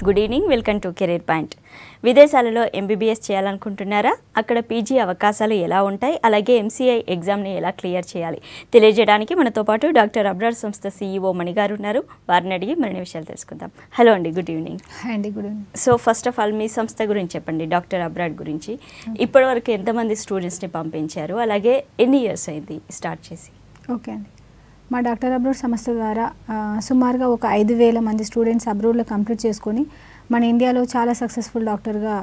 Good evening, welcome to career point. విదేశాలలో MBBS చేయాలనుకుంటున్నారా? అక్కడ పీజీ అవకాశాలు ఎలా ఉంటాయి, అలాగే ఎంసీఐ ఎగ్జామ్ని ఎలా క్లియర్ చేయాలి తెలియజేయడానికి మనతో పాటు డాక్టర్ అబ్రాడ్ సంస్థ సీఈఓ మణి గారు ఉన్నారు. వారిని అడిగి మరిన్ని విషయాలు తెలుసుకుందాం. హలో అండి, గుడ్ ఈవినింగ్. అండి, good evening. So first of all మీ సంస్థ గురించి చెప్పండి, డాక్టర్ అబ్రాడ్ గురించి. ఇప్పటివరకు ఎంతమంది స్టూడెంట్స్ని పంపించారు, అలాగే ఎన్ని ఇయర్స్ అయింది స్టార్ట్ చేసి? ఓకే అండి, మా డాక్టర్ అబ్రాడ్ సంస్థ ద్వారా సుమారుగా ఒక 5,000 మంది స్టూడెంట్స్ అబ్రాడ్లో కంప్లీట్ చేసుకొని మన ఇండియాలో చాలా సక్సెస్ఫుల్ డాక్టర్గా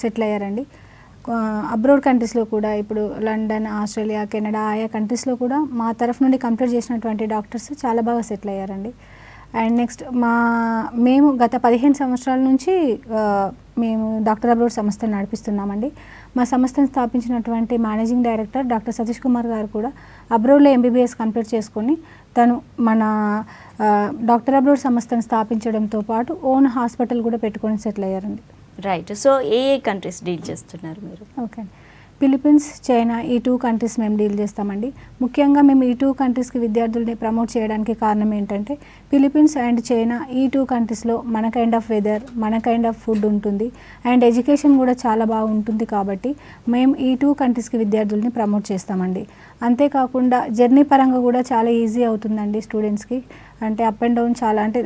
సెటిల్ అయ్యారండి. అబ్రాడ్ కంట్రీస్లో కూడా ఇప్పుడు లండన్, ఆస్ట్రేలియా, కెనడా ఆయా కంట్రీస్లో కూడా మా తరఫు నుండి కంప్లీట్ చేసినటువంటి డాక్టర్స్ చాలా బాగా సెటిల్ అయ్యారండి. అండ్ నెక్స్ట్ మేము గత 15 సంవత్సరాల నుంచి మేము డాక్టర్ అబ్రాడ్ సంస్థను నడిపిస్తున్నామండి. మా సంస్థను స్థాపించినటువంటి managing director doctor Satish Kumar garu కూడా అబ్రాడ్లో ఎంబీబీఎస్ కంప్లీట్ చేసుకొని తను మన డాక్టర్ అబ్రాడ్ సంస్థను స్థాపించడంతో పాటు ఓన్ హాస్పిటల్ కూడా పెట్టుకొని సెటిల్ అయ్యారండి. రైట్. సో ఏ కంట్రీస్ డీల్ చేస్తున్నారు మీరు? ఓకే, ఫిలిప్పీన్స్, చైనా ఈ 2 కంట్రీస్ మేము డీల్ చేస్తామండి. ముఖ్యంగా మేము ఈ 2 కంట్రీస్కి విద్యార్థుల్ని ప్రమోట్ చేయడానికి కారణం ఏంటంటే ఫిలిప్పీన్స్ అండ్ చైనా ఈ 2 కంట్రీస్లో మన కైండ్ ఆఫ్ వెదర్, మన కైండ్ ఆఫ్ ఫుడ్ ఉంటుంది అండ్ ఎడ్యుకేషన్ కూడా చాలా బాగుంటుంది. కాబట్టి మేము ఈ 2 కంట్రీస్కి విద్యార్థుల్ని ప్రమోట్ చేస్తామండి. అంతేకాకుండా జర్నీ పరంగా కూడా చాలా ఈజీ అవుతుందండి స్టూడెంట్స్కి. అంటే అప్ అండ్ డౌన్ చాలా, అంటే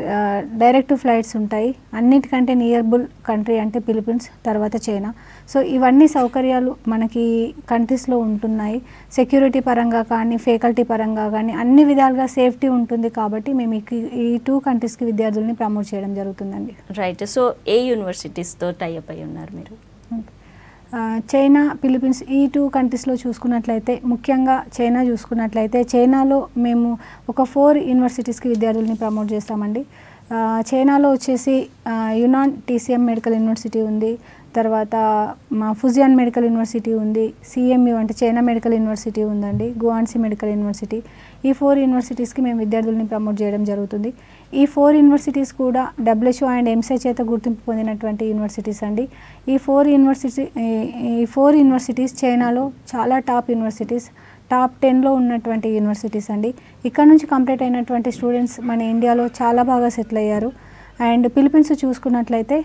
డైరెక్ట్ ఫ్లైట్స్ ఉంటాయి. అన్నిటికంటే నియర్బుల్ కంట్రీ అంటే ఫిలిప్పీన్స్, తర్వాత చైనా. సో ఇవన్నీ సౌకర్యాలు మనకి కంట్రీస్లో ఉంటున్నాయి. సెక్యూరిటీ పరంగా కానీ, ఫ్యాకల్టీ పరంగా కానీ అన్ని విధాలుగా సేఫ్టీ ఉంటుంది. కాబట్టి మేము ఈ 2 కంట్రీస్కి విద్యార్థుల్ని ప్రమోట్ చేయడం జరుగుతుందండి. రైట్. సో ఏ యూనివర్సిటీస్తో టైఅప్ అయి ఉన్నారు మీరు? చైనా, ఫిలిప్పీన్స్ ఈ 2 కంట్రీస్లో చూసుకున్నట్లయితే, ముఖ్యంగా చైనా చూసుకున్నట్లయితే చైనాలో మేము ఒక 4 యూనివర్సిటీస్కి విద్యార్థుల్ని ప్రమోట్ చేస్తామండి. చైనాలో వచ్చేసి యునాన్ టీసీఎం మెడికల్ యూనివర్సిటీ ఉంది, తర్వాత మా ఫుజియాన్ మెడికల్ యూనివర్సిటీ ఉంది, సిఎంయు అంటే చైనా మెడికల్ యూనివర్సిటీ ఉందండి, గువాన్సీ మెడికల్ యూనివర్సిటీ. ఈ 4 యూనివర్సిటీస్కి మేము విద్యార్థుల్ని ప్రమోట్ చేయడం జరుగుతుంది. ఈ 4 యూనివర్సిటీస్ కూడా WHO అండ్ ఎంసై చేత గుర్తింపు పొందినటువంటి యూనివర్సిటీస్ అండి. ఈ 4 యూనివర్సిటీస్ చైనాలో చాలా టాప్ యూనివర్సిటీస్, టాప్ 10లో ఉన్నటువంటి యూనివర్సిటీస్ అండి. ఇక్కడ నుంచి కంప్లీట్ అయినటువంటి స్టూడెంట్స్ మన ఇండియాలో చాలా బాగా సెటిల్ అయ్యారు. అండ్ ఫిలిప్పీన్స్ చూసుకున్నట్లయితే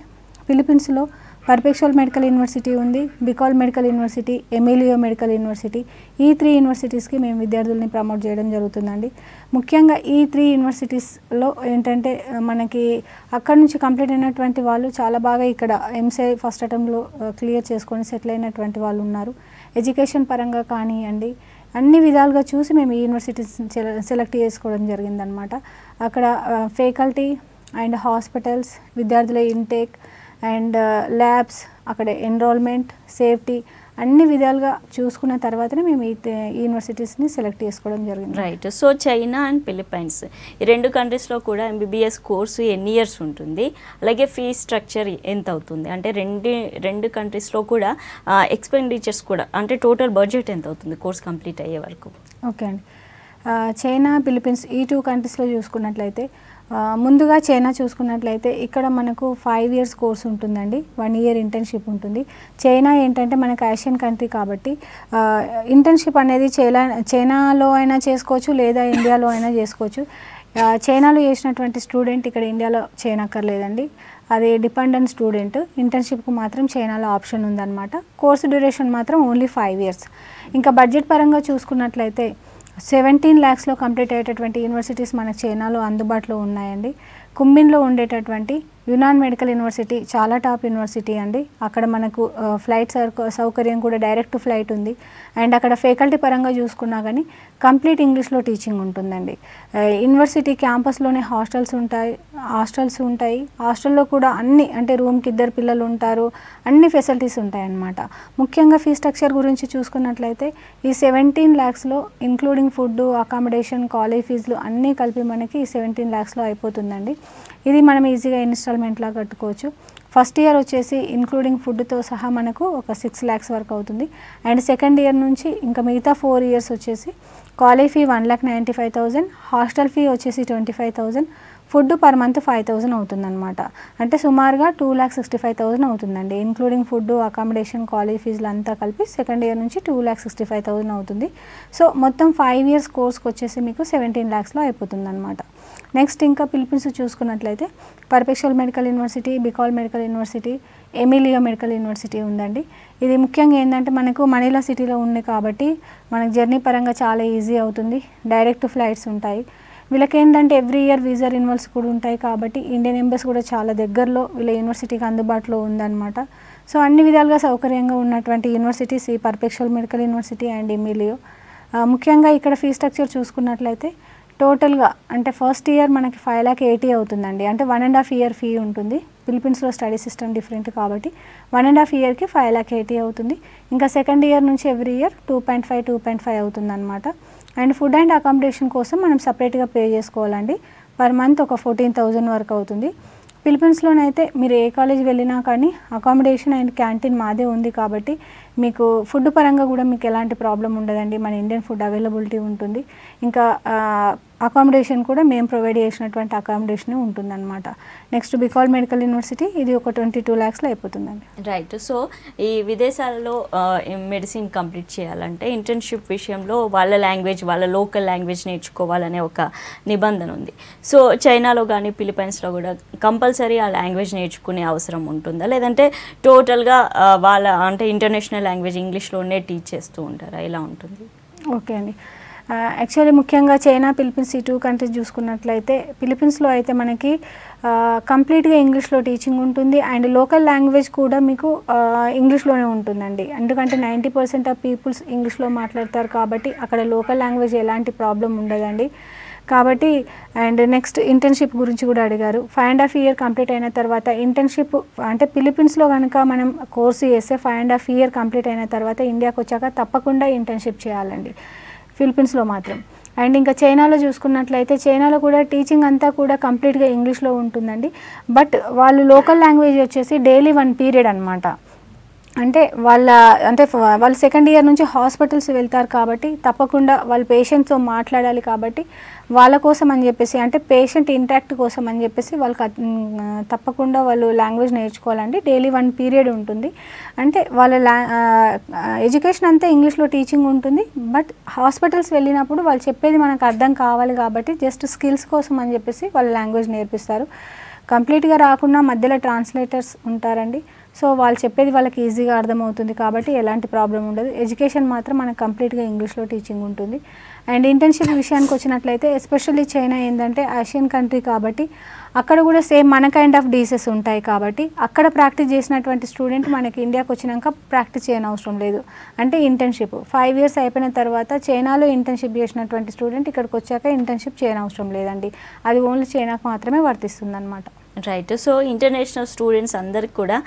ఫిలిప్పీన్స్లో పర్ఫెక్చువల్ మెడికల్ యూనివర్సిటీ ఉంది, Bicol medical university, Emilio medical university. ఈ 3 యూనివర్సిటీస్కి మేము విద్యార్థుల్ని ప్రమోట్ చేయడం జరుగుతుందండి. ముఖ్యంగా ఈ 3 యూనివర్సిటీస్లో ఏంటంటే మనకి అక్కడ నుంచి కంప్లీట్ అయినటువంటి వాళ్ళు చాలా బాగా ఇక్కడ ఎంసీఐ ఫస్ట్ అటెంప్ట్లో క్లియర్ చేసుకొని సెటిల్ అయినటువంటి వాళ్ళు ఉన్నారు. ఎడ్యుకేషన్ పరంగా కానివ్వండి, అన్ని విధాలుగా చూసి మేము ఈ యూనివర్సిటీస్ సెలెక్ట్ చేసుకోవడం జరిగిందనమాట. అక్కడ ఫ్యాకల్టీ అండ్ హాస్పిటల్స్, విద్యార్థుల ఇంటేక్ అండ్ ల్యాబ్స్, అక్కడ ఎన్రోల్మెంట్, సేఫ్టీ అన్ని విధాలుగా చూసుకున్న తర్వాతనే మేము ఈ యూనివర్సిటీస్ని సెలెక్ట్ చేసుకోవడం జరిగింది. Right. So China and Philippines ఈ 2 కంట్రీస్లో కూడా ఎంబీబీఎస్ కోర్సు ఎన్ని ఇయర్స్ ఉంటుంది, అలాగే ఫీ స్ట్రక్చర్ ఎంత అవుతుంది, అంటే రెండు కంట్రీస్లో కూడా ఎక్స్పెండిచర్స్ కూడా, అంటే టోటల్ బడ్జెట్ ఎంత అవుతుంది కోర్స్ కంప్లీట్ అయ్యే వరకు? ఓకే అండి, చైనా, ఫిలిప్పీన్స్ ఈ 2 కంట్రీస్లో చూసుకున్నట్లయితే ముందుగా చైనా చూసుకున్నట్లయితే ఇక్కడ మనకు 5 ఇయర్స్ కోర్స్ ఉంటుందండి, 1 ఇయర్ ఇంటర్న్షిప్ ఉంటుంది. చైనా ఏంటంటే మనకు ఆసియన్ కంట్రీ కాబట్టి ఇంటర్న్షిప్ అనేది చైనాలో అయినా చేసుకోవచ్చు, లేదా ఇండియాలో అయినా చేసుకోవచ్చు. చైనాలో చేసినటువంటి స్టూడెంట్ ఇక్కడ ఇండియాలో చేయనక్కర్లేదండి, అది డిపెండెంట్ స్టూడెంట్. ఇంటర్న్షిప్కు మాత్రం చైనాలో ఆప్షన్ ఉందన్నమాట. కోర్సు డ్యూరేషన్ మాత్రం ఓన్లీ 5 ఇయర్స్. ఇంకా బడ్జెట్ పరంగా చూసుకున్నట్లయితే 17 lakhsలో కంప్లీట్ అయ్యేటటువంటి యూనివర్సిటీస్ మనకు చైనాలో అందుబాటులో ఉన్నాయండి. కుంబిన్లో ఉండేటటువంటి యునాన్ మెడికల్ యూనివర్సిటీ చాలా టాప్ యూనివర్సిటీ అండి. అక్కడ మనకు ఫ్లైట్ సౌకర్యం కూడా, డైరెక్ట్ ఫ్లైట్ ఉంది. అండ్ అక్కడ ఫ్యాకల్టీ పరంగా చూసుకున్నా కానీ కంప్లీట్ ఇంగ్లీష్లో టీచింగ్ ఉంటుందండి. యూనివర్సిటీ క్యాంపస్లోనే హాస్టల్స్ ఉంటాయి. హాస్టల్లో కూడా అన్ని, అంటే రూమ్కి 2 పిల్లలు ఉంటారు, అన్ని ఫెసిలిటీస్ ఉంటాయన్నమాట. ముఖ్యంగా ఫీ స్ట్రక్చర్ గురించి చూసుకున్నట్లయితే ఈ 17 lakhsలో ఇంక్లూడింగ్ ఫుడ్, అకామిడేషన్, కాలేజ్ ఫీజులు అన్నీ కలిపి మనకి 17 lakhsలో అయిపోతుందండి. ఇది మనం ఈజీగా ఇన్స్టాల్మెంట్లా కట్టుకోవచ్చు. ఫస్ట్ ఇయర్ వచ్చేసి ఇంక్లూడింగ్ ఫుడ్తో సహా మనకు ఒక 6 lakhs వరకు అవుతుంది. అండ్ సెకండ్ ఇయర్ నుంచి ఇంకా మిగతా 4 years వచ్చేసి కాలేజ్ ఫీ 1,95,000, హాస్టల్ ఫీ వచ్చేసి 25,000, ఫుడ్ పర్ మంత్ 5,000 అవుతుందన్నమాట. అంటే సుమారుగా 2,65,000 అవుతుందండి. ఇంక్లూడింగ్ ఫుడ్, అకామిడేషన్, కాలేజ్ ఫీజులు అంతా కలిపి సెకండ్ ఇయర్ నుంచి 2,65,000 అవుతుంది. సో మొత్తం 5 ఇయర్స్ కోర్స్కి వచ్చేసి మీకు 17 lakhsలో అయిపోతుందన్నమాట. నెక్స్ట్ ఇంకా ఫిలిప్పీన్స్ చూసుకున్నట్లయితే perpetual medical university, Bicol medical university, Emilio medical university ఉందండి. ఇది ముఖ్యంగా ఏంటంటే మనకు మనీలా సిటీలో ఉంది కాబట్టి మనకు జర్నీ పరంగా చాలా ఈజీ అవుతుంది. డైరెక్ట్ ఫ్లైట్స్ ఉంటాయి. వీళ్ళకి ఏంటంటే ఎవ్రీ ఇయర్ వీసా రిన్యూవల్స్ కూడా ఉంటాయి కాబట్టి ఇండియన్ ఎంబసీ కూడా చాలా దగ్గరలో వీళ్ళ యూనివర్సిటీకి అందుబాటులో ఉందన్నమాట. సో అన్ని విధాలుగా సౌకర్యంగా ఉన్నటువంటి యూనివర్సిటీస్ ఈ perpetual medical university and Emilio. ముఖ్యంగా ఇక్కడ ఫీ స్ట్రక్చర్ చూసుకున్నట్లయితే టోటల్గా అంటే ఫస్ట్ ఇయర్ మనకి 5,80,000 అవుతుందండి. అంటే 1.5 year ఫీ ఉంటుంది. ఫిలిప్పీన్స్లో స్టడీ సిస్టమ్ డిఫరెంట్ కాబట్టి 1.5 yearకి 5,80,000 అవుతుంది. ఇంకా సెకండ్ ఇయర్ నుంచి ఎవ్రీ ఇయర్ 2.5 అవుతుంది అనమాట. అండ్ ఫుడ్ అండ్ అకామిడేషన్ కోసం మనం సపరేట్గా పే చేసుకోవాలండి. పర్ మంత్ ఒక 14,000 వరకు అవుతుంది. ఫిలిప్పీన్స్లోనైతే మీరు ఏ కాలేజ్ వెళ్ళినా కానీ అకామిడేషన్ అండ్ క్యాంటీన్ మాదే ఉంది కాబట్టి మీకు ఫుడ్ పరంగా కూడా మీకు ఎలాంటి ప్రాబ్లం ఉండదండి. మన ఇండియన్ ఫుడ్ అవైలబిలిటీ ఉంటుంది. ఇంకా అకామిడేషన్ కూడా మేము ప్రొవైడ్ చేసినటువంటి అకామిడేషన్ ఉంటుందన్నమాట. నెక్స్ట్ బికాల్ మెడికల్ యూనివర్సిటీ, ఇది ఒక 22 lakhsలో అయిపోతుందండి. రైట్. సో ఈ విదేశాలలో మెడిసిన్ కంప్లీట్ చేయాలంటే ఇంటర్న్షిప్ విషయంలో వాళ్ళ లాంగ్వేజ్, వాళ్ళ లోకల్ లాంగ్వేజ్ నేర్చుకోవాలనే ఒక నిబంధన ఉంది. సో చైనాలో కానీ ఫిలిప్పైన్స్లో కూడా కంపల్సరీ ఆ లాంగ్వేజ్ నేర్చుకునే అవసరం ఉంటుందా, లేదంటే టోటల్గా వాళ్ళ అంటే ఇంటర్నేషనల్ లాంగ్వేజ్ ఇంగ్లీష్లోనే టీచ్ చేస్తూ ఉంటారా, ఎలా ఉంటుంది? ఓకే అండి. యాక్చువల్లీ ముఖ్యంగా చైనా, ఫిలిప్పీన్స్ ఈ 2 కంట్రీస్ చూసుకున్నట్లయితే ఫిలిప్పీన్స్లో అయితే మనకి కంప్లీట్గా ఇంగ్లీష్లో టీచింగ్ ఉంటుంది. అండ్ లోకల్ లాంగ్వేజ్ కూడా మీకు ఇంగ్లీష్లోనే ఉంటుందండి. ఎందుకంటే 90% ఆఫ్ పీపుల్స్ ఇంగ్లీష్లో మాట్లాడతారు కాబట్టి అక్కడ లోకల్ లాంగ్వేజ్ ఎలాంటి ప్రాబ్లం ఉండదండి. కాబట్టి అండ్ నెక్స్ట్ ఇంటర్న్షిప్ గురించి కూడా అడిగారు. 5.5 year కంప్లీట్ అయిన తర్వాత ఇంటర్న్షిప్ అంటే ఫిలిప్పీన్స్లో కనుక మనం కోర్సు చేస్తే 5.5 year కంప్లీట్ అయిన తర్వాత ఇండియాకి వచ్చాక తప్పకుండా ఇంటర్న్షిప్ చేయాలండి ఫిలిప్పీన్స్లో మాత్రం. అండ్ ఇంకా చైనాలో చూసుకున్నట్లయితే చైనాలో కూడా టీచింగ్ అంతా కూడా కంప్లీట్గా ఇంగ్లీష్లో ఉంటుందండి. బట్ వాళ్ళు లోకల్ లాంగ్వేజ్ వచ్చేసి డైలీ 1 period అనమాట. అంటే వాళ్ళు సెకండ్ ఇయర్ నుంచి హాస్పిటల్స్ వెళ్తారు కాబట్టి తప్పకుండా వాళ్ళు పేషెంట్స్తో మాట్లాడాలి కాబట్టి వాళ్ళ కోసం అని చెప్పేసి, అంటే పేషెంట్ ఇంటాక్ట్ కోసం అని చెప్పేసి వాళ్ళకి తప్పకుండా వాళ్ళు లాంగ్వేజ్ నేర్చుకోవాలండి. డైలీ 1 period ఉంటుంది. అంటే వాళ్ళ ఎడ్యుకేషన్ అంతా ఇంగ్లీష్లో టీచింగ్ ఉంటుంది. బట్ హాస్పిటల్స్ వెళ్ళినప్పుడు వాళ్ళు చెప్పేది మనకు అర్థం కావాలి కాబట్టి జస్ట్ స్కిల్స్ కోసం అని చెప్పేసి వాళ్ళు లాంగ్వేజ్ నేర్పిస్తారు. కంప్లీట్గా రాకుండా మధ్యలో ట్రాన్స్లేటర్స్ ఉంటారండి. సో వాళ్ళు చెప్పేది వాళ్ళకి ఈజీగా అర్థమవుతుంది కాబట్టి ఎలాంటి ప్రాబ్లం ఉండదు. ఎడ్యుకేషన్ మాత్రం మనకు కంప్లీట్గా ఇంగ్లీష్లో టీచింగ్ ఉంటుంది. అండ్ ఇంటర్న్షిప్ విషయానికి వచ్చినట్లయితే ఎస్పెషల్లీ చైనా ఏంటంటే ఆసియన్ కంట్రీ కాబట్టి అక్కడ కూడా సేమ్ మన కైండ్ ఆఫ్ డీసెస్ ఉంటాయి కాబట్టి అక్కడ ప్రాక్టీస్ చేసినటువంటి స్టూడెంట్ మనకి ఇండియాకి వచ్చినాక ప్రాక్టీస్ చేయని అవసరం లేదు. అంటే ఇంటర్న్షిప్ 5 years అయిపోయిన తర్వాత చైనాలో ఇంటర్న్షిప్ చేసినటువంటి స్టూడెంట్ ఇక్కడికి వచ్చాక ఇంటర్న్షిప్ చేయని అవసరం లేదండి. అది ఓన్లీ చైనాకు మాత్రమే వర్తిస్తుంది అనమాట. రైట్. సో ఇంటర్నేషనల్ స్టూడెంట్స్ అందరికి కూడా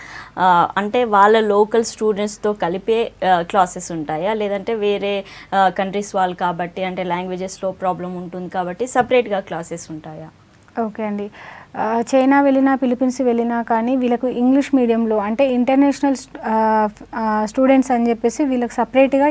అంటే వాళ్ళ లోకల్ స్టూడెంట్స్తో కలిపే క్లాసెస్ ఉంటాయా, లేదంటే వేరే కంట్రీస్ వాళ్ళు కాబట్టి అంటే లాంగ్వేజెస్లో ప్రాబ్లం ఉంటుంది కాబట్టి సపరేట్గా క్లాసెస్ ఉంటాయా? ఓకే అండి. చైనా వెళ్ళినా ఫిలిప్పీన్స్ వెళ్ళినా కానీ వీళ్ళకు ఇంగ్లీష్ మీడియంలో అంటే ఇంటర్నేషనల్ స్టూడెంట్స్ అని చెప్పేసి వీళ్ళకి సపరేట్గా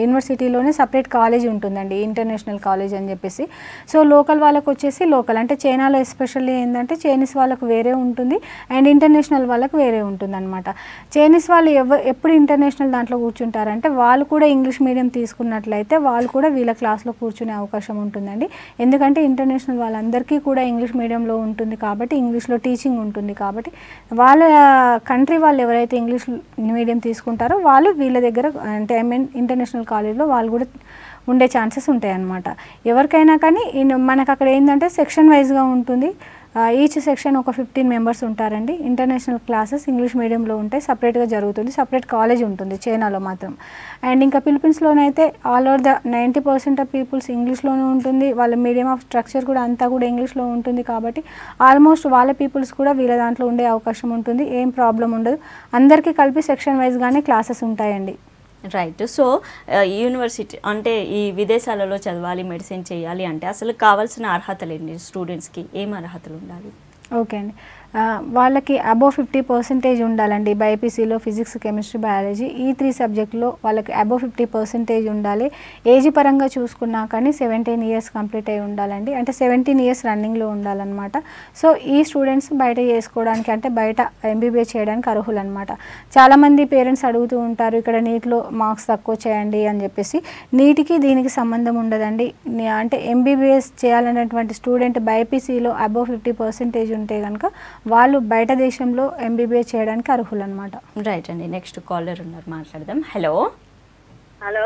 యూనివర్సిటీలోనే సపరేట్ కాలేజ్ ఉంటుందండి, ఇంటర్నేషనల్ కాలేజ్ అని చెప్పేసి. సో లోకల్ వాళ్ళకు వచ్చేసి లోకల్ అంటే చైనాలో ఎస్పెషల్లీ ఏంటంటే చైనీస్ వాళ్ళకు వేరే ఉంటుంది అండ్ ఇంటర్నేషనల్ వాళ్ళకు వేరే ఉంటుంది అనమాట. చైనీస్ వాళ్ళు ఎప్పుడు ఇంటర్నేషనల్ దాంట్లో కూర్చుంటారంటే వాళ్ళు కూడా ఇంగ్లీష్ మీడియం తీసుకున్నట్లయితే వాళ్ళు కూడా వీళ్ళ క్లాస్లో కూర్చునే అవకాశం ఉంటుందండి. ఎందుకంటే ఇంటర్నేషనల్ వాళ్ళందరికీ కూడా ఇంగ్లీష్ మీడియంలో ఉంటుంది కాబట్టి ఇంగ్లీష్లో టీచింగ్ ఉంటుంది కాబట్టి వాళ్ళ కంట్రీ వాళ్ళు ఎవరైతే ఇంగ్లీష్ మీడియం తీసుకుంటారో వాళ్ళు వీళ్ళ దగ్గర అంటే ఇంటర్నేషనల్ కాలేజ్లో వాళ్ళు కూడా ఉండే ఛాన్సెస్ ఉంటాయి అన్నమాట. ఎవరికైనా కానీ మనకు అక్కడ ఏంటంటే సెక్షన్ వైజ్గా ఉంటుంది. ఈచ్ సెక్షన్ ఒక 15 members ఉంటారండి. ఇంటర్నేషనల్ క్లాసెస్ ఇంగ్లీష్ మీడియంలో ఉంటాయి, సపరేట్గా జరుగుతుంది, సపరేట్ కాలేజ్ ఉంటుంది చైనాలో మాత్రం. అండ్ ఇంకా ఫిలిప్పీన్స్లోనైతే all over the 90% of peoples ఇంగ్లీష్లోనే ఉంటుంది. వాళ్ళ మీడియం ఆఫ్ స్ట్రక్చర్ కూడా అంతా కూడా ఇంగ్లీష్లో ఉంటుంది కాబట్టి ఆల్మోస్ట్ వాళ్ళ పీపుల్స్ కూడా వీళ్ళ దాంట్లో ఉండే అవకాశం ఉంటుంది. ఏం ప్రాబ్లం ఉండదు. అందరికీ కలిపి సెక్షన్ వైజ్గానే క్లాసెస్ ఉంటాయండి. రైట్. సో యూనివర్సిటీ అంటే ఈ విదేశాలలో చదవాలి, మెడిసిన్ చేయాలి అంటే అసలు కావాల్సిన అర్హతలు ఏంటి? స్టూడెంట్స్కి ఏం అర్హతలు ఉండాలి? ఓకే అండి. వాళ్ళకి అబోవ్ 50% ఉండాలండి. బైపీసీలో ఫిజిక్స్, కెమిస్ట్రీ, బయాలజీ ఈ 3 సబ్జెక్టులో వాళ్ళకి అబోవ్ 50% ఉండాలి. ఏజ్ పరంగా చూసుకున్నా కానీ 17 ఇయర్స్ కంప్లీట్ అయి ఉండాలండి. అంటే 17 ఇయర్స్ రన్నింగ్లో ఉండాలన్నమాట. సో ఈ స్టూడెంట్స్ బయట చేసుకోవడానికి అంటే బయట ఎంబీబీఎస్ చేయడానికి అర్హులు అనమాట. చాలామంది పేరెంట్స్ అడుగుతూ ఉంటారు, ఇక్కడ నీట్లో మార్క్స్ తక్కువ చేయండి అని చెప్పేసి. నీటికి దీనికి సంబంధం ఉండదండి. అంటే ఎంబీబీఎస్ చేయాలనేటువంటి స్టూడెంట్ బైపీసీలో అబోవ్ 50% ఉంటే కనుక వాళ్ళు బయట దేశంలో ఎంబీబీఎస్ చేయడానికి అర్హులు అనమాట. రైట్ అండి. నెక్స్ట్ కాలర్ ఉన్నారు, మాట్లాడదాం. హలో హలో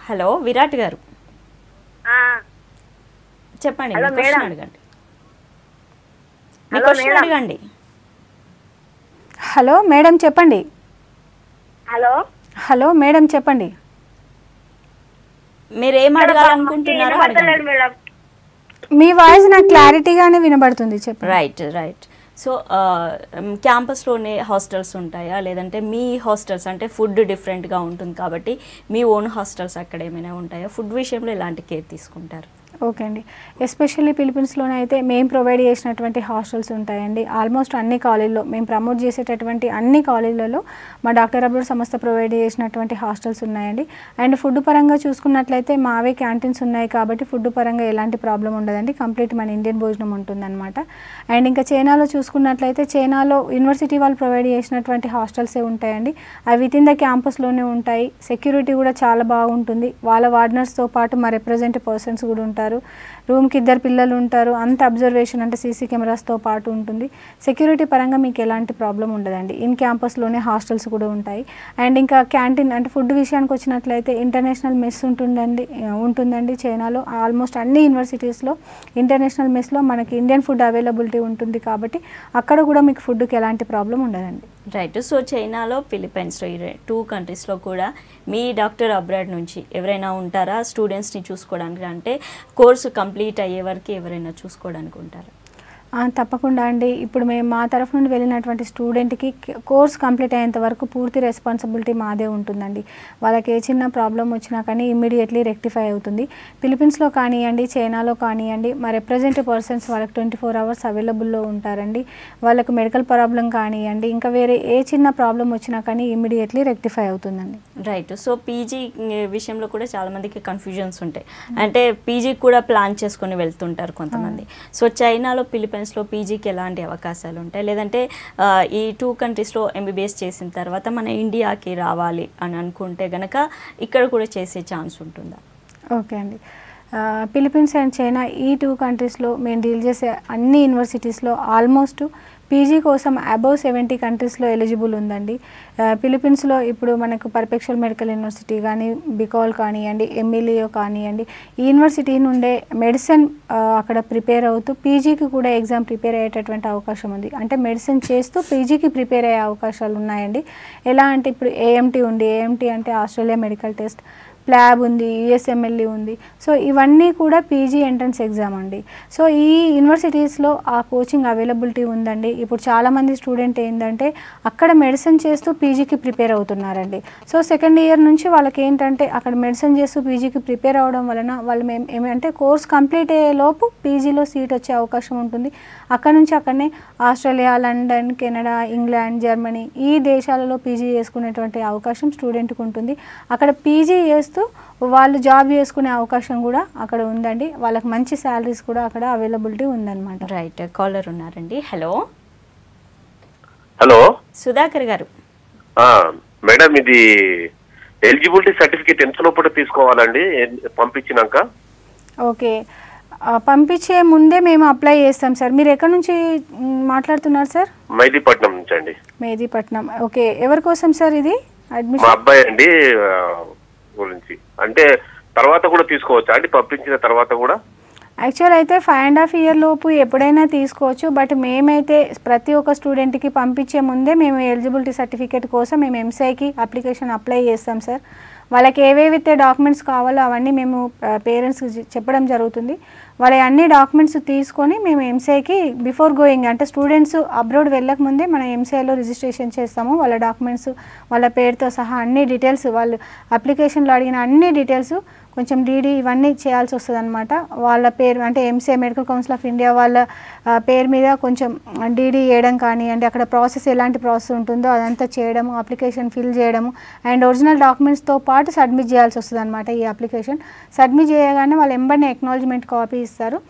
హలో విరాట్ గారు చెప్పండి, మీ క్వశ్చన్ అడగండి. మీ క్వశ్చన్ అడగండి. హలో మేడం చెప్పండి. హలో హలో మేడం చెప్పండి. మీరు ఏం అడగాలనుకుంటున్నారో అడగండి. మేడం మీ వాయిస్ నాకు క్లారిటీగానే వినబడుతుంది, చెప్పండి. Right right. సో క్యాంపస్లోనే హాస్టల్స్ ఉంటాయా, లేదంటే మీ హాస్టల్స్ అంటే ఫుడ్ డిఫరెంట్గా ఉంటుంది కాబట్టి మీ ఓన్ హాస్టల్స్ అక్కడ ఏమైనా ఉంటాయా? ఫుడ్ విషయంలో ఎలాంటి కేర్ తీసుకుంటారు? ఓకే అండి. ఎస్పెషల్లీ ఫిలిప్పీన్స్లోనే అయితే మేము ప్రొవైడ్ చేసినటువంటి హాస్టల్స్ ఉంటాయండి. ఆల్మోస్ట్ అన్ని కాలేజీలో మేము ప్రమోట్ చేసేటటువంటి అన్ని కాలేజీలలో మా డాక్టర్ అబ్రాడ్ సంస్థ ప్రొవైడ్ చేసినటువంటి హాస్టల్స్ ఉన్నాయండి. అండ్ ఫుడ్ పరంగా చూసుకున్నట్లయితే మావే క్యాంటీన్స్ ఉన్నాయి కాబట్టి ఫుడ్ పరంగా ఎలాంటి ప్రాబ్లం ఉండదండి. కంప్లీట్ మన ఇండియన్ భోజనం ఉంటుందన్నమాట. అండ్ ఇంకా చైనాలో చూసుకున్నట్లయితే చైనాలో యూనివర్సిటీ వాళ్ళు ప్రొవైడ్ చేసినటువంటి హాస్టల్సే ఉంటాయండి. అవి విత్ ఇన్ ద క్యాంపస్లోనే ఉంటాయి. సెక్యూరిటీ కూడా చాలా బాగుంటుంది. వాళ్ళ వార్డనర్స్తో పాటు మా రిప్రజెంటేటివ్ పర్సన్స్ కూడా ఉంటారు. రూమ్కి 2 పిల్లలు ఉంటారు. అంత అబ్జర్వేషన్ అంటే సీసీ కెమెరాస్తో పాటు ఉంటుంది. సెక్యూరిటీ పరంగా మీకు ఎలాంటి ప్రాబ్లం ఉండదండి. ఇన్ క్యాంపస్లోనే హాస్టల్స్ కూడా ఉంటాయి. అండ్ ఇంకా క్యాంటీన్ అంటే ఫుడ్ విషయానికి వచ్చినట్లయితే ఇంటర్నేషనల్ మెస్ ఉంటుందండి చైనాలో. ఆల్మోస్ట్ అన్ని యూనివర్సిటీస్లో ఇంటర్నేషనల్ మెస్లో మనకి ఇండియన్ ఫుడ్ అవైలబిలిటీ ఉంటుంది కాబట్టి అక్కడ కూడా మీకు ఫుడ్కి ఎలాంటి ప్రాబ్లం ఉండదండి. రైట్. సో చైనాలో, ఫిలిప్పైన్స్లో ఈ 2 కంట్రీస్లో కూడా మీ డాక్టర్ అబ్రాడ్ నుంచి ఎవరైనా ఉంటారా స్టూడెంట్స్ని చూసుకోవడానికి? అంటే కోర్సు కంప్లీట్ అయ్యే వరకు ఎవరైనా చూసుకోవడానికి ఉంటారా? తప్పకుండా అండి. ఇప్పుడు మేము మా తరఫు నుండి వెళ్ళినటువంటి స్టూడెంట్కి కోర్స్ కంప్లీట్ అయ్యేంత వరకు పూర్తి రెస్పాన్సిబిలిటీ మాదే ఉంటుందండి. వాళ్ళకి ఏ చిన్న ప్రాబ్లం వచ్చినా కానీ ఇమ్మీడియట్లీ రెక్టిఫై అవుతుంది. ఫిలిప్పీన్స్లో కానివ్వండి, చైనాలో కానివ్వండి, మా రిప్రజెంటేటివ్ పర్సన్స్ వాళ్ళకి 24 అవర్స్ అవైలబుల్లో ఉంటారండి. వాళ్ళకి మెడికల్ ప్రాబ్లం కానివ్వండి, ఇంకా వేరే ఏ చిన్న ప్రాబ్లం వచ్చినా కానీ ఇమ్మీడియట్లీ రెక్టిఫై అవుతుందండి. రైట్. సో పీజీ విషయంలో కూడా చాలామందికి కన్ఫ్యూజన్స్ ఉంటాయి. అంటే పీజీ కూడా ప్లాన్ చేసుకొని వెళ్తుంటారు కొంతమంది. సో చైనాలో, ఫిలిప్పైన్స్లో పీజీకి ఎలాంటి అవకాశాలు ఉంటాయి? లేదంటే ఈ 2 కంట్రీస్లో ఎంబీబీఎస్ చేసిన తర్వాత మన ఇండియాకి రావాలి అని అనుకుంటే గనక ఇక్కడ కూడా చేసే ఛాన్స్ ఉంటుందా? ఓకే అండి. ఫిలిప్పీన్స్ అండ్ చైనా ఈ 2 కంట్రీస్లో మేము డీల్ చేసే అన్ని యూనివర్సిటీస్లో ఆల్మోస్ట్ పీజీ కోసం అబౌవ్ 70 కంట్రీస్లో ఎలిజిబుల్ ఉందండి. ఫిలిప్పీన్స్లో ఇప్పుడు మనకు పర్ఫెక్చువల్ మెడికల్ యూనివర్సిటీ కానీ, బికాల్ కానివ్వండి, ఎంఈలియో కానివ్వండి, ఈ యూనివర్సిటీ నుండే మెడిసిన్ అక్కడ ప్రిపేర్ అవుతూ పీజీకి కూడా ఎగ్జామ్ ప్రిపేర్ అయ్యేటటువంటి అవకాశం ఉంది. అంటే మెడిసిన్ చేస్తూ పీజీకి ప్రిపేర్ అయ్యే అవకాశాలు ఉన్నాయండి. ఎలా అంటే ఇప్పుడు ఏఎంటీ ఉంది. ఏఎంటీ అంటే ఆస్ట్రేలియా మెడికల్ టెస్ట్, ప్లాబ్ ఉంది, యుఎస్ఎంఎల్ఈ ఉంది. సో ఇవన్నీ కూడా పీజీ ఎంట్రన్స్ ఎగ్జామ్ అండి. సో ఈ యూనివర్సిటీస్లో ఆ కోచింగ్ అవైలబిలిటీ ఉందండి. ఇప్పుడు చాలామంది స్టూడెంట్ ఏంటంటే అక్కడ మెడిసిన్ చేస్తూ పీజీకి ప్రిపేర్ అవుతున్నారండి. సో సెకండ్ ఇయర్ నుంచి వాళ్ళకి ఏంటంటే అక్కడ మెడిసిన్ చేస్తూ పీజీకి ప్రిపేర్ అవ్వడం వలన వాళ్ళు ఏమంటే కోర్స్ కంప్లీట్ అయ్యే లోపు పీజీలో సీట్ వచ్చే అవకాశం ఉంటుంది. అక్కడ నుంచి అక్కడనే Australia, London, Canada, England, Germany ఈ దేశాలలో పీజీ చేసుకునేటువంటి అవకాశం స్టూడెంట్కి ఉంటుంది. అక్కడ పీజీ చేస్తూ వాళ్ళు జాబ్ చేసుకునే అవకాశం కూడా అక్కడ ఉందండి. వాళ్ళకి మంచి శాలరీస్ కూడా అక్కడ అవైలబిలిటీ ఉందన్నమాట. రైట్. కాలర్ ఉన్నారండి. హలో హలో సుధాకర్ గారు. మేడం, ఇది ఎలిజిబిలిటీ సర్టిఫికేట్ ఎంత లోపల తీసుకోవాలండి పంపించినాక? ఓకే, పంపించే ముందే మేము అప్లై చేస్తాం సార్. మీరు ఎక్కడి నుంచి మాట్లాడుతున్నారు సార్? మెహదీపట్నం నుంచి అండి. మెహదీపట్నం. ఓకే, ఎవరి కోసం సార్ ఇది అడ్మిషన్? మా అబ్బాయి అండి గురించి. అంటే తర్వాత కూడా తీసుకోవచ్చా అండి, పంపించిన తర్వాత కూడా? యాక్చువల్ అయితే 5.5 ఇయర్ లోపు ఎప్పుడైనా తీసుకోవచ్చు. బట్ మేమైతే ప్రతి ఒక్క స్టూడెంట్కి పంపించే ముందే మేము ఎలిజిబిలిటీ సర్టిఫికేట్ కోసం మేము ఎంసీఐకి అప్లికేషన్ అప్లై చేస్తాం సార్. వాళ్ళకి ఏవేవైతే డాక్యుమెంట్స్ కావాలో అవన్నీ మేము పేరెంట్స్కి చెప్పడం జరుగుతుంది. వాళ్ళ అన్ని డాక్యుమెంట్స్ తీసుకొని మేము ఎంసీఐకి బిఫోర్ గోయింగ్ అంటే స్టూడెంట్స్ అబ్రాడ్ వెళ్ళక ముందే మనం ఎంసీఐలో రిజిస్ట్రేషన్ చేస్తాము. వాళ్ళ డాక్యుమెంట్స్ వాళ్ళ పేరుతో సహా అన్ని డీటెయిల్స్, వాళ్ళు అప్లికేషన్లో అడిగిన అన్ని డీటెయిల్స్, కొంచెం డీడీ ఇవన్నీ చేయాల్సి వస్తుంది అనమాట. వాళ్ళ పేరు అంటే MCI medical council of India వాళ్ళ పేరు మీద కొంచెం డీడీ వేయడం కానీ, అంటే అక్కడ ప్రాసెస్ ఎలాంటి ప్రాసెస్ ఉంటుందో అదంతా చేయడము, అప్లికేషన్ ఫిల్ చేయడము అండ్ ఒరిజినల్ డాక్యుమెంట్స్తో పాటు సబ్మిట్ చేయాల్సి వస్తుంది అనమాట. ఈ అప్లికేషన్ సబ్మిట్ చేయగానే వాళ్ళు ఎంబడిని అక్నాలజ్మెంట్ కాపీ ఇస్తారు.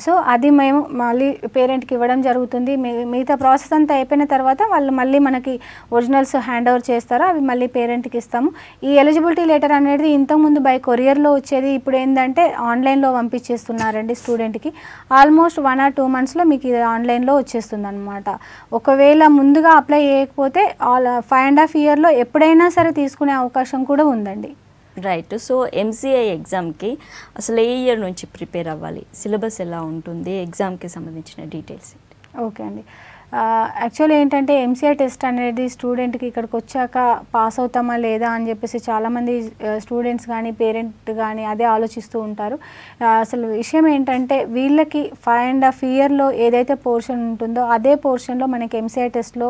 సో అది మేము మళ్ళీ పేరెంట్కి ఇవ్వడం జరుగుతుంది. మిగతా ప్రాసెస్ అంతా అయిపోయిన తర్వాత వాళ్ళు మళ్ళీ మనకి ఒరిజినల్స్ హ్యాండ్ ఓవర్ చేస్తారు, అవి మళ్ళీ పేరెంట్కి ఇస్తాము. ఈ ఎలిజిబిలిటీ లెటర్ అనేది ఇంతకుముందు బై కొరియర్లో వచ్చేది, ఇప్పుడు ఏంటంటే ఆన్లైన్లో పంపించేస్తున్నారండి స్టూడెంట్కి. ఆల్మోస్ట్ 1 or 2 monthsలో మీకు ఇది ఆన్లైన్లో వచ్చేస్తుంది అనమాట. ఒకవేళ ముందుగా అప్లై చేయకపోతే 5.5 yearsలో ఎప్పుడైనా సరే తీసుకునే అవకాశం కూడా ఉందండి. రైట్. సో ఎంసీఐ ఎగ్జామ్కి అసలు ఏ ఇయర్ నుంచి ప్రిపేర్ అవ్వాలి, సిలబస్ ఎలా ఉంటుంది, ఎగ్జామ్కి సంబంధించిన డీటెయిల్స్? ఓకే అండి. యాక్చువల్లీ ఏంటంటే ఎంసీఐ టెస్ట్ అనేది స్టూడెంట్కి ఇక్కడికి వచ్చాక పాస్ అవుతామా లేదా అని చెప్పేసి చాలామంది స్టూడెంట్స్ కానీ పేరెంట్ కానీ అదే ఆలోచిస్తూ ఉంటారు. అసలు విషయం ఏంటంటే వీళ్ళకి 5.5 yearsలో ఏదైతే పోర్షన్ ఉంటుందో అదే పోర్షన్లో మనకి ఎంసీఐ టెస్ట్లో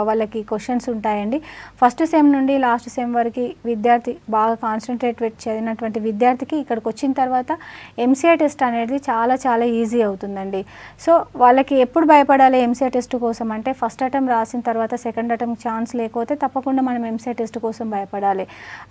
వాళ్ళకి క్వశ్చన్స్ ఉంటాయండి. ఫస్ట్ సెమ్ నుండి లాస్ట్ సెమ్ వరకు విద్యార్థి బాగా కాన్సన్ట్రేట్ చదివినటువంటి విద్యార్థికి ఇక్కడికి వచ్చిన తర్వాత ఎంసీఐ టెస్ట్ అనేది చాలా చాలా ఈజీ అవుతుందండి. సో వాళ్ళకి ఎప్పుడు భయపడాలి ఎంసీఐ టెస్ట్ కోసం అంటే ఫస్ట్ అటెంప్ట్ రాసిన తర్వాత సెకండ్ అటెంప్ట్ ఛాన్స్ లేకపోతే తప్పకుండా మనం ఎంసీఐ టెస్ట్ కోసం భయపడాలి.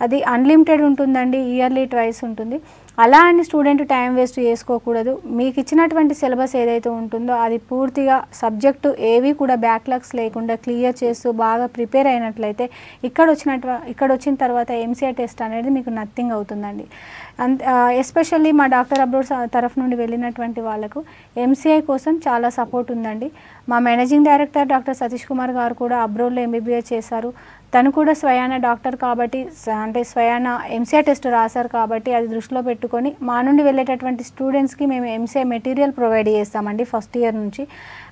అది అన్లిమిటెడ్ ఉంటుందండి, ఇయర్లీ ట్వైస్ ఉంటుంది. అలా అని స్టూడెంట్ టైం వేస్ట్ చేసుకోకూడదు. మీకు ఇచ్చినటువంటి సిలబస్ ఏదైతే ఉంటుందో అది పూర్తిగా సబ్జెక్టు ఏవి కూడా బ్యాక్లాగ్స్ లేకుండా క్లియర్ చేస్తూ బాగా ప్రిపేర్ అయినట్లయితే ఇక్కడ వచ్చిన తర్వాత ఎంసీఐ టెస్ట్ అనేది మీకు నథింగ్ అవుతుందండి. ఎస్పెషల్లీ మా డాక్టర్ అబ్రాడ్ తరఫు నుండి వెళ్ళినటువంటి వాళ్ళకు ఎంసీఐ కోసం చాలా సపోర్ట్ ఉందండి. మా managing director doctor Satish Kumar garu కూడా అబ్రాడ్లో ఎంబీబీఎస్ చేశారు. తను కూడా స్వయాన డాక్టర్ కాబట్టి, అంటే స్వయాన ఎంసీఐ టెస్ట్ రాశారు కాబట్టి అది దృష్టిలో పెట్టుకొని మా నుండి వెళ్ళేటటువంటి స్టూడెంట్స్కి మేము ఎంసీఐ మెటీరియల్ ప్రొవైడ్ చేస్తామండి ఫస్ట్ ఇయర్ నుంచి.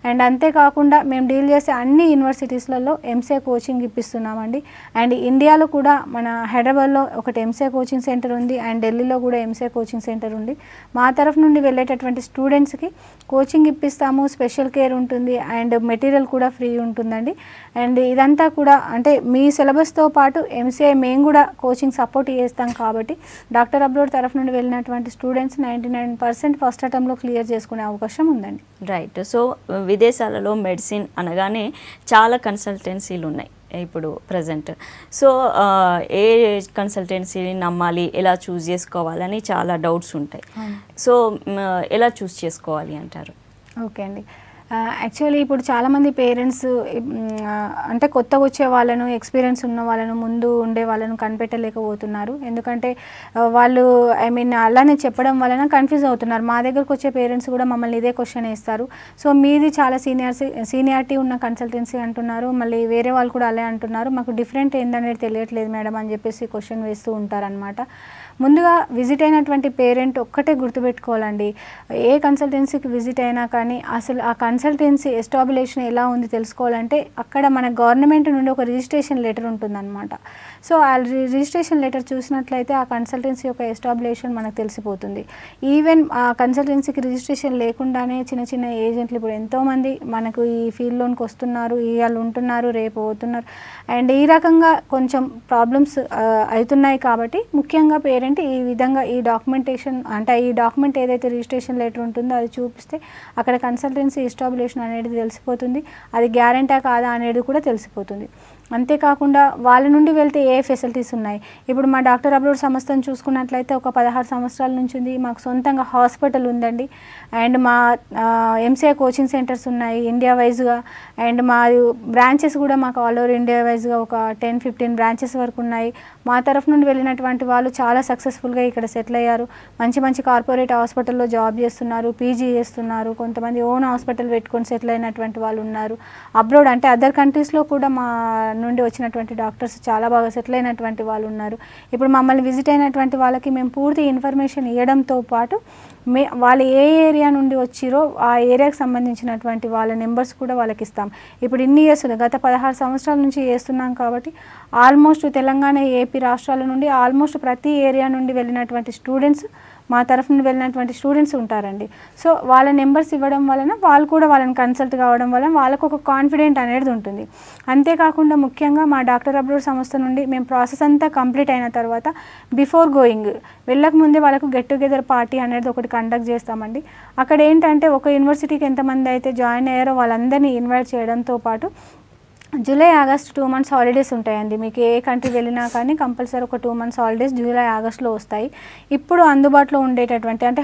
అండ్ అంతేకాకుండా మేము డీల్ చేసే అన్ని యూనివర్సిటీస్లలో ఎంసీఐ కోచింగ్ ఇప్పిస్తున్నామండి. అండ్ ఇండియాలో కూడా మన హైదరాబాద్లో ఒకటి ఎంసీఐ కోచింగ్ సెంటర్ ఉంది అండ్ ఢిల్లీలో కూడా ఎంసీఐ కోచింగ్ సెంటర్ ఉంది. మా తరఫు నుండి వెళ్ళేటటువంటి స్టూడెంట్స్కి కోచింగ్ ఇప్పిస్తాము, స్పెషల్ కేర్ ఉంటుంది అండ్ మెటీరియల్ కూడా ఫ్రీ ఉంటుందండి. అండ్ ఇదంతా కూడా అంటే మీ సిలబస్తో పాటు ఎంసీఐ మేము కూడా కోచింగ్ సపోర్ట్ చేస్తాం కాబట్టి డాక్టర్ అబ్రాడ్ తరఫు నుండి వెళ్ళినటువంటి స్టూడెంట్స్ 99% ఫస్ట్ అటెంప్ట్లో క్లియర్ చేసుకునే అవకాశం ఉందండి. రైట్. సో విదేశాలలో మెడిసిన్ అనగానే చాలా కన్సల్టెన్సీలు ఉన్నాయి ఇప్పుడు ప్రజెంట్. సో ఏ కన్సల్టెన్సీని నమ్మాలి, ఎలా చూస్ చేసుకోవాలని చాలా డౌట్స్ ఉంటాయి. సో ఎలా చూస్ చేసుకోవాలి అంటారు? ఓకే అండి. యాక్చువల్లీ ఇప్పుడు చాలామంది పేరెంట్స్ అంటే కొత్తగా వచ్చే వాళ్ళను, ఎక్స్పీరియన్స్ ఉన్న వాళ్ళను, ముందు ఉండే వాళ్ళను కనిపెట్టలేకపోతున్నారు. ఎందుకంటే వాళ్ళు అలానే చెప్పడం వలన కన్ఫ్యూజ్ అవుతున్నారు. మా దగ్గరకు వచ్చే పేరెంట్స్ కూడా మమ్మల్ని ఇదే క్వశ్చన్ వేస్తారు. సో మీది చాలా సీనియారిటీ ఉన్న కన్సల్టెన్సీ అంటున్నారు, మళ్ళీ వేరే వాళ్ళు కూడా అలా అంటున్నారు, మాకు డిఫరెంట్ ఏందనేది తెలియట్లేదు మేడం అని చెప్పేసి క్వశ్చన్ వేస్తూ ఉంటారనమాట. ముందుగా విజిట్ అయినటువంటి పేరెంట్ ఒక్కటే గుర్తుపెట్టుకోవాలండి, ఏ కన్సల్టెన్సీకి విజిట్ అయినా కానీ అసలు ఆ కన్సల్టెన్సీ ఎస్టాబ్లిషన్ ఎలా ఉంది తెలుసుకోవాలంటే అక్కడ మన గవర్నమెంట్ నుండి ఒక రిజిస్ట్రేషన్ లెటర్ ఉంటుందన్నమాట. సో ఆ రిజిస్ట్రేషన్ లెటర్ చూసినట్లయితే ఆ కన్సల్టెన్సీ యొక్క ఎస్టాబ్లిషన్ మనకు తెలిసిపోతుంది. ఈవెన్ ఆ కన్సల్టెన్సీకి రిజిస్ట్రేషన్ లేకుండానే చిన్న చిన్న ఏజెంట్లు ఇప్పుడు ఎంతోమంది మనకు ఈ ఫీల్డ్లోనికి వస్తున్నారు, ఇవాళ ఉంటున్నారు, రేపు పోతున్నారు. అండ్ ఈ రకంగా కొంచెం ప్రాబ్లమ్స్ అవుతున్నాయి కాబట్టి ముఖ్యంగా పేరెంట్ ఈ విధంగా ఈ డాక్యుమెంటేషన్ అంటే ఈ డాక్యుమెంట్ ఏదైతే రిజిస్ట్రేషన్ లెటర్ ఉంటుందో అది చూపిస్తే అక్కడ కన్సల్టెన్సీ ఎస్టాబ్లిషన్ అనేది తెలిసిపోతుంది, అది గ్యారెంటా కాదా అనేది కూడా తెలిసిపోతుంది. అంతేకాకుండా వాళ్ళ నుండి వెళ్తే ఏ ఫెసిలిటీస్ ఉన్నాయి, ఇప్పుడు మా డాక్టర్ అబ్రాడ్ సంస్థను చూసుకున్నట్లయితే ఒక 16 సంవత్సరాల నుంచి ఉంది, మాకు సొంతంగా హాస్పిటల్ ఉందండి. అండ్ మా ఎంసీఐ కోచింగ్ సెంటర్స్ ఉన్నాయి ఇండియా వైజ్గా. అండ్ మా బ్రాంచెస్ కూడా మాకు ఆల్ ఓవర్ ఇండియా వైజ్గా ఒక 10-15 బ్రాంచెస్ వరకు ఉన్నాయి. మా తరఫు నుండి వెళ్ళినటువంటి వాళ్ళు చాలా సక్సెస్ఫుల్గా ఇక్కడ సెటిల్ అయ్యారు, మంచి మంచి కార్పొరేట్ హాస్పిటల్లో జాబ్ చేస్తున్నారు, పీజీ చేస్తున్నారు, కొంతమంది ఓన్ హాస్పిటల్ పెట్టుకొని సెటిల్ అయినటువంటి వాళ్ళు ఉన్నారు. అబ్రాడ్ అంటే అదర్ కంట్రీస్లో కూడా మా నుండి వచ్చినటువంటి డాక్టర్స్ చాలా బాగా సెటిల్ అయినటువంటి వాళ్ళు ఉన్నారు. ఇప్పుడు మమ్మల్ని విజిట్ అయినటువంటి వాళ్ళకి మేము పూర్తి ఇన్ఫర్మేషన్ ఇవ్వడంతో పాటు వాళ్ళు ఏ ఏరియా నుండి వచ్చిరో ఆ ఏరియాకి సంబంధించినటువంటి వాళ్ళ నెంబర్స్ కూడా వాళ్ళకి ఇస్తాం. ఇప్పుడు ఇన్ని ఇయర్స్ గత 16 సంవత్సరాల నుంచి చేస్తున్నాం కాబట్టి ఆల్మోస్ట్ తెలంగాణ, ఏపీ రాష్ట్రాల నుండి ఆల్మోస్ట్ ప్రతి ఏరియా నుండి వెళ్ళినటువంటి స్టూడెంట్స్, మా తరఫు నుండి వెళ్ళినటువంటి స్టూడెంట్స్ ఉంటారండి. సో వాళ్ళ నెంబర్స్ ఇవ్వడం వలన వాళ్ళు కూడా వాళ్ళని కన్సల్ట్ కావడం వలన వాళ్ళకు ఒక కాన్ఫిడెంట్ అనేది ఉంటుంది. అంతేకాకుండా ముఖ్యంగా మా డాక్టర్ అబ్రాడ్ సంస్థ నుండి మేము ప్రాసెస్ అంతా కంప్లీట్ అయిన తర్వాత బిఫోర్ గోయింగ్ వెళ్ళక ముందే వాళ్ళకు గెట్ టుగెదర్ పార్టీ అనేది ఒకటి కండక్ట్ చేస్తామండి. అక్కడ ఏంటంటే ఒక యూనివర్సిటీకి ఎంతమంది అయితే జాయిన్ అయ్యారో వాళ్ళందరినీ ఇన్వైట్ చేయడంతో పాటు జూలై, ఆగస్ట్ 2 months హాలిడేస్ ఉంటాయండి. మీకు ఏ కంట్రీ వెళ్ళినా కానీ కంపల్సరీ ఒక 2 months హాలిడేస్ జూలై, ఆగస్ట్లో వస్తాయి. ఇప్పుడు అందుబాటులో ఉండేటటువంటి అంటే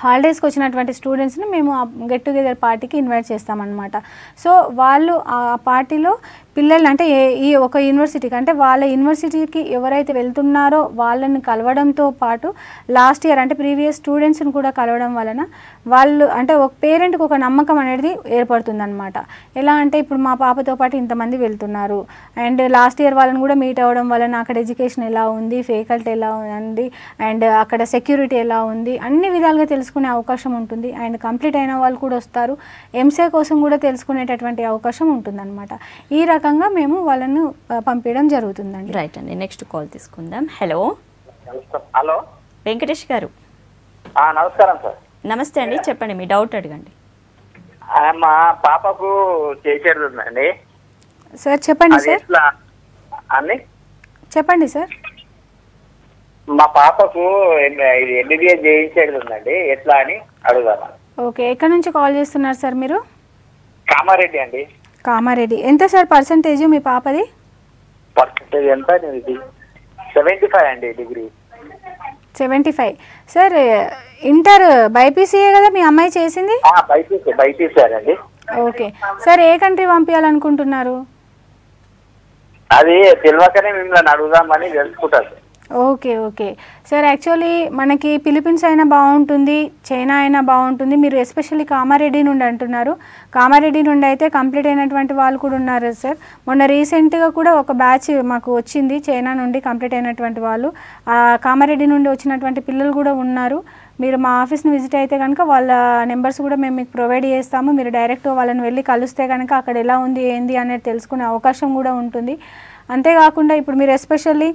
హాలిడేస్కి వచ్చినటువంటి స్టూడెంట్స్ని మేము గెట్ టుగెదర్ పార్టీకి ఇన్వైట్ చేస్తామన్నమాట. సో వాళ్ళు ఆ పార్టీలో పిల్లలు అంటే ఈ ఒక యూనివర్సిటీకి అంటే వాళ్ళ యూనివర్సిటీకి ఎవరైతే వెళ్తున్నారో వాళ్ళని కలవడంతో పాటు లాస్ట్ ఇయర్ అంటే ప్రీవియస్ స్టూడెంట్స్ని కూడా కలవడం వలన వాళ్ళు అంటే ఒక పేరెంట్కి ఒక నమ్మకం అనేది ఏర్పడుతుందన్నమాట. ఎలా అంటే ఇప్పుడు మా పాపతో పాటు ఇంతమంది వెళ్తున్నారు అండ్ లాస్ట్ ఇయర్ వాళ్ళని కూడా మీట్ అవ్వడం వలన అక్కడ ఎడ్యుకేషన్ ఎలా ఉంది, ఫ్యాకల్టీ ఎలా ఉంది అండ్ అక్కడ సెక్యూరిటీ ఎలా ఉంది అన్ని విధాలుగా తెలుసుకునే అవకాశం ఉంటుంది. అండ్ కంప్లీట్ అయిన వాళ్ళు కూడా వస్తారు, ఎంసీఏ కోసం కూడా తెలుసుకునేటటువంటి అవకాశం ఉంటుందన్నమాట. ఈ రకంగా మేము వాళ్ళను పంపించడం జరుగుతుందండి. రైట్ అండి, నెక్స్ట్ కాల్ తీసుకుందాం. హలో హలో వెంకటేష్ గారు. నమస్కారం సార్. నమస్తే అండి, చెప్పండి మీ డౌట్ అడగండి. మా పాపకు చేసేది ఉందండి సార్. చెప్పండి సార్. అన్ని చెప్పండి సార్. మా పాపకు ఎంబీబీఎస్ చేయించేది ఉందండి, ఎట్లా అని అడుగుదామా? ఓకే, ఎక్కడి నుంచి కాల్ చేస్తున్నారు సార్ మీరు? కామారెడ్డి అండి. కామారెడ్డి. ఎంత సార్ పర్సంటేజ్ మీ పాపది? పర్సంటేజ్ ఎంత? 75 అండి, డిగ్రీ 75. సార్ ఇంటర్ బైపీసీఏ కదా మీ అమ్మాయి చేసింది? బైపీసీ అండి. ఓకే సార్, ఏ కంట్రీ పంపించాలనుకుంటున్నారు? అది తెలియకనే మిమ్మల్ని అడుగుదామని తెలుసుకుంటారు. ఓకే ఓకే సార్, యాక్చువల్లీ మనకి ఫిలిప్పీన్స్ అయినా బాగుంటుంది, చైనా అయినా బాగుంటుంది. మీరు ఎస్పెషల్లీ కామారెడ్డి నుండి అంటున్నారు. కామారెడ్డి నుండి అయితే కంప్లీట్ అయినటువంటి వాళ్ళు కూడా ఉన్నారు సార్. మొన్న రీసెంట్గా కూడా ఒక బ్యాచ్ మాకు వచ్చింది చైనా నుండి కంప్లీట్ అయినటువంటి వాళ్ళు. కామారెడ్డి నుండి వచ్చినటువంటి పిల్లలు కూడా ఉన్నారు. మీరు మా ఆఫీస్ని విజిట్ అయితే కనుక వాళ్ళ నెంబర్స్ కూడా మేము మీకు ప్రొవైడ్ చేస్తాము. మీరు డైరెక్ట్ వాళ్ళని వెళ్ళి కలిస్తే కనుక అక్కడ ఎలా ఉంది ఏంది అనేది తెలుసుకునే అవకాశం కూడా ఉంటుంది. అంతేకాకుండా ఇప్పుడు మీరు ఎస్పెషల్లీ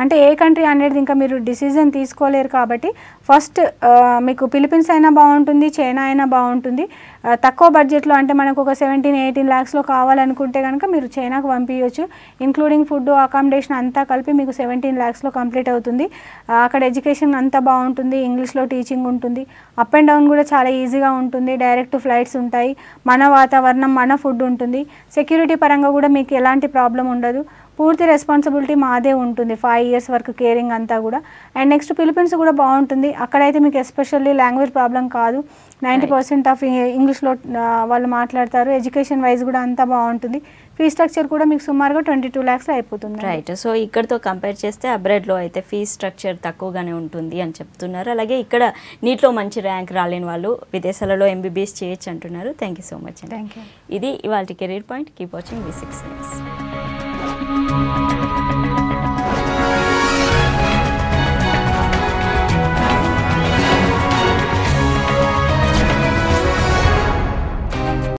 అంటే ఏ కంట్రీ అనేది ఇంకా మీరు డిసిజన్ తీసుకోలేరు కాబట్టి ఫస్ట్ మీకు ఫిలిప్పీన్స్ అయినా బాగుంటుంది, చైనా అయినా బాగుంటుంది. తక్కువ బడ్జెట్లో అంటే మనకు ఒక 17-18 lakhsలో కావాలనుకుంటే కనుక మీరు చైనాకు పంపించవచ్చు. ఇంక్లూడింగ్ ఫుడ్, అకామిడేషన్ అంతా కలిపి మీకు 17 lakhsలో కంప్లీట్ అవుతుంది. అక్కడ ఎడ్యుకేషన్ అంతా బాగుంటుంది, ఇంగ్లీష్లో టీచింగ్ ఉంటుంది, అప్ అండ్ డౌన్ కూడా చాలా ఈజీగా ఉంటుంది, డైరెక్ట్ ఫ్లైట్స్ ఉంటాయి, మన వాతావరణం, మన ఫుడ్ ఉంటుంది. సెక్యూరిటీ పరంగా కూడా మీకు ఎలాంటి ప్రాబ్లం ఉండదు. పూర్తి రెస్పాన్సిబిలిటీ మాదే ఉంటుంది 5 years వరకు కేరింగ్ అంతా కూడా. అండ్ నెక్స్ట్ ఫిలిప్పీన్స్ కూడా బాగుంటుంది. అక్కడైతే మీకు ఎస్పెషల్లీ లాంగ్వేజ్ ప్రాబ్లం కాదు, 90% ఆఫ్ ఇంగ్లీష్లో వాళ్ళు మాట్లాడతారు. ఎడ్యుకేషన్ వైజ్ కూడా అంతా బాగుంటుంది. ఫీ స్ట్రక్చర్ కూడా మీకు సుమారుగా 22 lakhs అయిపోతుంది. రైట్. సో ఇక్కడతో కంపేర్ చేస్తే అబ్రాడ్లో అయితే ఫీ స్ట్రక్చర్ తక్కువగానే ఉంటుంది అని చెప్తున్నారు. అలాగే ఇక్కడ నీట్లో మంచి ర్యాంక్ రాలేని వాళ్ళు విదేశాలలో ఎంబీబీఎస్ చేయొచ్చు అంటున్నారు. థ్యాంక్ యూ సో మచ్ అండి. Thank you. ఇది ఇవాళ career point. Keep watching V6 News.